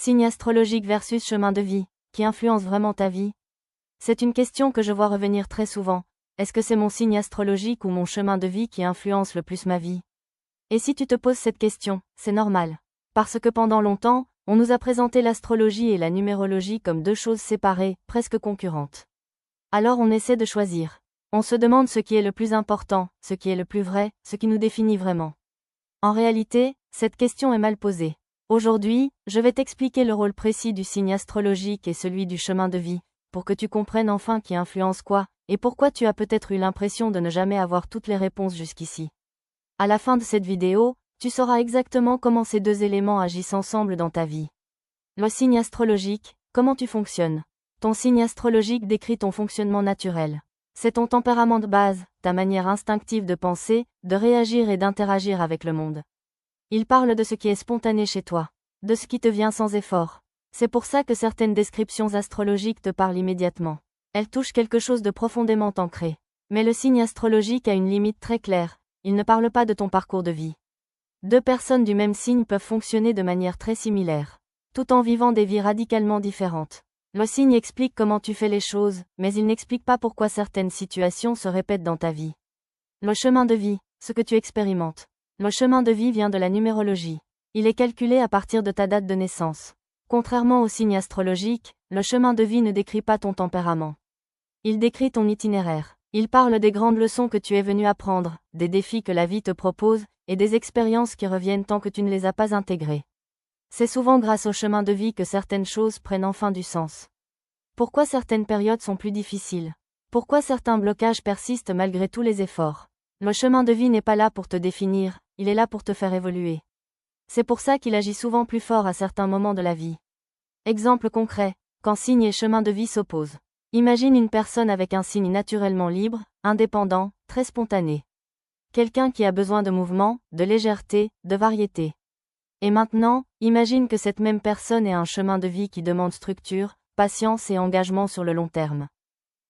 Signe astrologique versus chemin de vie, qui influence vraiment ta vie? C'est une question que je vois revenir très souvent. Est-ce que c'est mon signe astrologique ou mon chemin de vie qui influence le plus ma vie? Et si tu te poses cette question, c'est normal. Parce que pendant longtemps, on nous a présenté l'astrologie et la numérologie comme deux choses séparées, presque concurrentes. Alors on essaie de choisir. On se demande ce qui est le plus important, ce qui est le plus vrai, ce qui nous définit vraiment. En réalité, cette question est mal posée. Aujourd'hui, je vais t'expliquer le rôle précis du signe astrologique et celui du chemin de vie, pour que tu comprennes enfin qui influence quoi, et pourquoi tu as peut-être eu l'impression de ne jamais avoir toutes les réponses jusqu'ici. À la fin de cette vidéo, tu sauras exactement comment ces deux éléments agissent ensemble dans ta vie. Le signe astrologique, comment tu fonctionnes? Ton signe astrologique décrit ton fonctionnement naturel. C'est ton tempérament de base, ta manière instinctive de penser, de réagir et d'interagir avec le monde. Il parle de ce qui est spontané chez toi, de ce qui te vient sans effort. C'est pour ça que certaines descriptions astrologiques te parlent immédiatement. Elles touchent quelque chose de profondément ancré. Mais le signe astrologique a une limite très claire, il ne parle pas de ton parcours de vie. Deux personnes du même signe peuvent fonctionner de manière très similaire, tout en vivant des vies radicalement différentes. Le signe explique comment tu fais les choses, mais il n'explique pas pourquoi certaines situations se répètent dans ta vie. Le chemin de vie, ce que tu expérimentes. Le chemin de vie vient de la numérologie. Il est calculé à partir de ta date de naissance. Contrairement au signe astrologique, le chemin de vie ne décrit pas ton tempérament. Il décrit ton itinéraire. Il parle des grandes leçons que tu es venu apprendre, des défis que la vie te propose, et des expériences qui reviennent tant que tu ne les as pas intégrées. C'est souvent grâce au chemin de vie que certaines choses prennent enfin du sens. Pourquoi certaines périodes sont plus difficiles? Pourquoi certains blocages persistent malgré tous les efforts? Le chemin de vie n'est pas là pour te définir, il est là pour te faire évoluer. C'est pour ça qu'il agit souvent plus fort à certains moments de la vie. Exemple concret, quand signe et chemin de vie s'opposent. Imagine une personne avec un signe naturellement libre, indépendant, très spontané. Quelqu'un qui a besoin de mouvement, de légèreté, de variété. Et maintenant, imagine que cette même personne ait un chemin de vie qui demande structure, patience et engagement sur le long terme.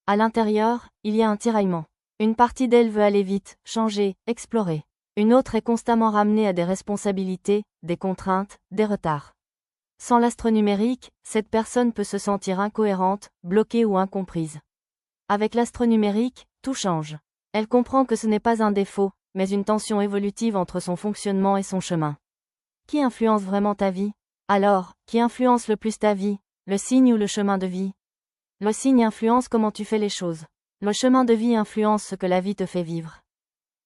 À l'intérieur, il y a un tiraillement. Une partie d'elle veut aller vite, changer, explorer. Une autre est constamment ramenée à des responsabilités, des contraintes, des retards. Sans l'astre numérique, cette personne peut se sentir incohérente, bloquée ou incomprise. Avec l'astre numérique, tout change. Elle comprend que ce n'est pas un défaut, mais une tension évolutive entre son fonctionnement et son chemin. Qui influence vraiment ta vie? Alors, qui influence le plus ta vie, le signe ou le chemin de vie? Le signe influence comment tu fais les choses. Le chemin de vie influence ce que la vie te fait vivre.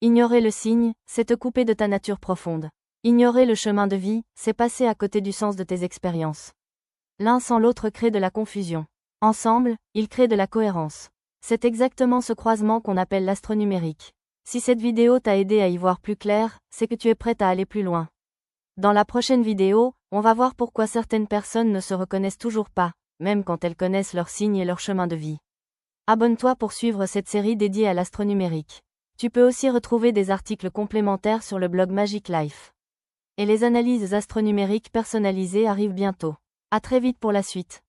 Ignorer le signe, c'est te couper de ta nature profonde. Ignorer le chemin de vie, c'est passer à côté du sens de tes expériences. L'un sans l'autre crée de la confusion. Ensemble, ils créent de la cohérence. C'est exactement ce croisement qu'on appelle l'astre numérique. Si cette vidéo t'a aidé à y voir plus clair, c'est que tu es prête à aller plus loin. Dans la prochaine vidéo, on va voir pourquoi certaines personnes ne se reconnaissent toujours pas, même quand elles connaissent leur signe et leur chemin de vie. Abonne-toi pour suivre cette série dédiée à l'astre numérique. Tu peux aussi retrouver des articles complémentaires sur le blog Magic Life. Et les analyses astronumériques personnalisées arrivent bientôt. À très vite pour la suite.